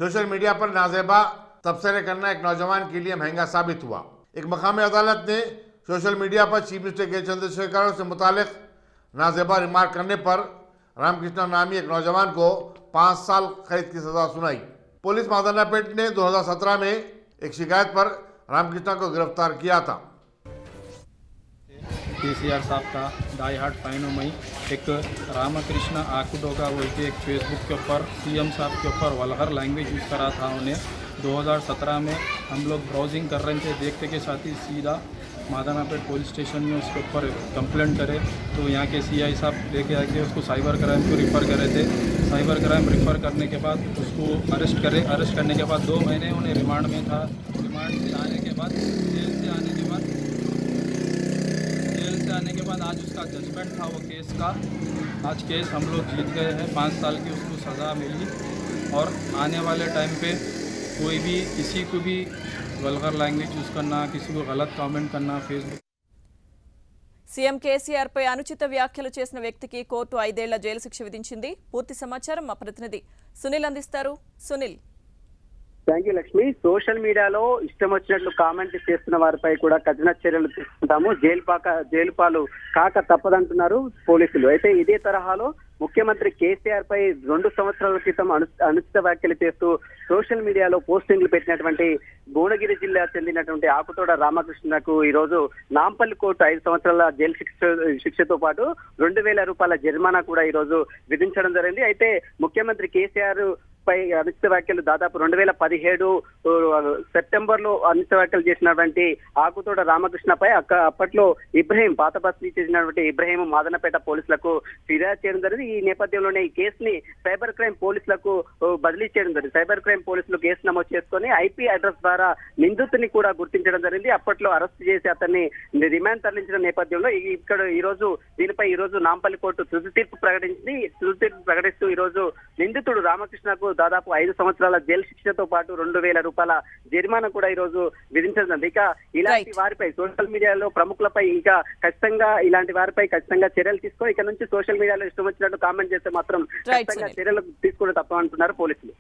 Social media पर नाजेबा तबसरे करना एक नौजवान के लिए महंगा साबित हुआ। एक मकामी अदालत ने सोशल मीडिया पर चीफ मिनिस्टर के चंद्रशेखर से मुतालिक नाजेबा रिमार्क करने पर रामकृष्ण नामी एक नौजवान को 5 साल कैद की सजा सुनाई। पुलिस मादनापेट ने 2017 में एक शिकायत पर रामकृष्ण को गिरफ्तार किया था। केसीआर साहब का डाई हार्ट फैन हूँ मैं। एक रामकृष्ण आकुटोगा बोल के एक फेसबुक के ऊपर सीएम साहब के ऊपर वल्गर लैंग्वेज यूज़ करा था उन्हें। 2017 में हम लोग ब्राउजिंग कर रहे थे, देखते के साथ ही सीधा मादनापेट पुलिस स्टेशन में उसके ऊपर कंप्लेंट करे तो यहाँ के सीआई साहब लेके आके उसको साइबर क्राइम को रिफ़र करे थे। साइबर क्राइम रिफ़र करने के बाद उसको अरेस्ट करने के बाद 2 महीने उन्हें रिमांड में था। रिमांड से आने के बाद आज उसका जजमेंट था वो केस का। आज केस हम लोग जीत गए हैं, 5 साल की उसको सज़ा मिली। और आने वाले टाइम पे कोई भी किसी को भी वल्गर लैंग्वेज यूज़ करना, किसी को गलत कामेंट करना फेसबुक। సీఎం కేసీఆర్ పై అనుచిత వ్యాఖ్యలు చేసిన వ్యక్తికి కోర్టు 5 ఏళ్ల జైలు శిక్ష విధించింది. పూర్తి సమాచారం మా ప్రతినిధి సునీల్ అందిస్తారు. Sunil. Thank you Lakshmi. Social మీడియాలో ఇష్టం వచ్చినట్లు కామెంట్లు చేస్తున్న వారిపై కూడా కఠిన చర్యలు తీసుకుంటాము, జైలు పాలు కాక తప్పదంటున్నారు పోలీసులు. అయితే ఇదే తరహాలో ముఖ్యమంత్రి కేసీఆర్ పై 2 సంవత్సరాల క్రితం అనుచిత వ్యాఖ్యలు చేస్తూ సోషల్ మీడియాలో పోస్టింగ్లు పెట్టినటువంటి భువనగిరి జిల్లా చెందినటువంటి ఆకుతోడ రామకృష్ణకు ఈ రోజు నాంపల్లి కోర్టు 5 సంవత్సరాల జైలు శిక్షతో పాటు 2,000 రూపాయల జరిమానా కూడా ఈ రోజు విధించడం జరిగింది. అయితే ముఖ్యమంత్రి కేసీఆర్ పై అనుచిత వ్యాఖ్యలు దాదాపు 2017 సెప్టెంబర్ లో అనుచిత వ్యాఖ్యలు చేసినటువంటి ఆకుతోడ రామకృష్ణపై అప్పట్లో ఇబ్రహీం పాత బస్తీ చెందినటువంటి ఇబ్రహీం మాదనపేట పోలీసులకు ఫిర్యాదు చేయడం జరిగింది. ఈ నేపథ్యంలోనే ఈ కేసుని సైబర్ క్రైమ్ పోలీసులకు బదిలీ చేయడం జరిగింది. సైబర్ క్రైమ్ పోలీసులు కేసు నమోదు చేసుకుని ఐపీ అడ్రస్ ద్వారా నిందితుని కూడా గుర్తించడం జరిగింది. అప్పట్లో అరెస్ట్ చేసి అతన్ని రిమాండ్ తరలించిన నేపథ్యంలో ఇక్కడ ఈ రోజు దీనిపై ఈ రోజు నాంపల్లి కోర్టు తుది తీర్పు ప్రకటించింది. తుది తీర్పు ప్రకటిస్తూ ఈ రోజు నిందితుడు రామకృష్ణకు దాదాపు 5 సంవత్సరాల జైలు శిక్షతో పాటు 2,000 రూపాయల జరిమానా కూడా ఈ రోజు విధించడం. ఇక ఇలాంటి వారిపై సోషల్ మీడియాలో ప్రముఖులపై ఇంకా ఖచ్చితంగా ఇలాంటి వారిపై ఖచ్చితంగా చర్యలు తీసుకొని ఇక నుంచి సోషల్ మీడియాలో ఇష్టం వచ్చినట్టు కామెంట్ చేస్తే మాత్రం ఖచ్చితంగా చర్యలు తీసుకుని తప్ప అంటున్నారు పోలీసులు.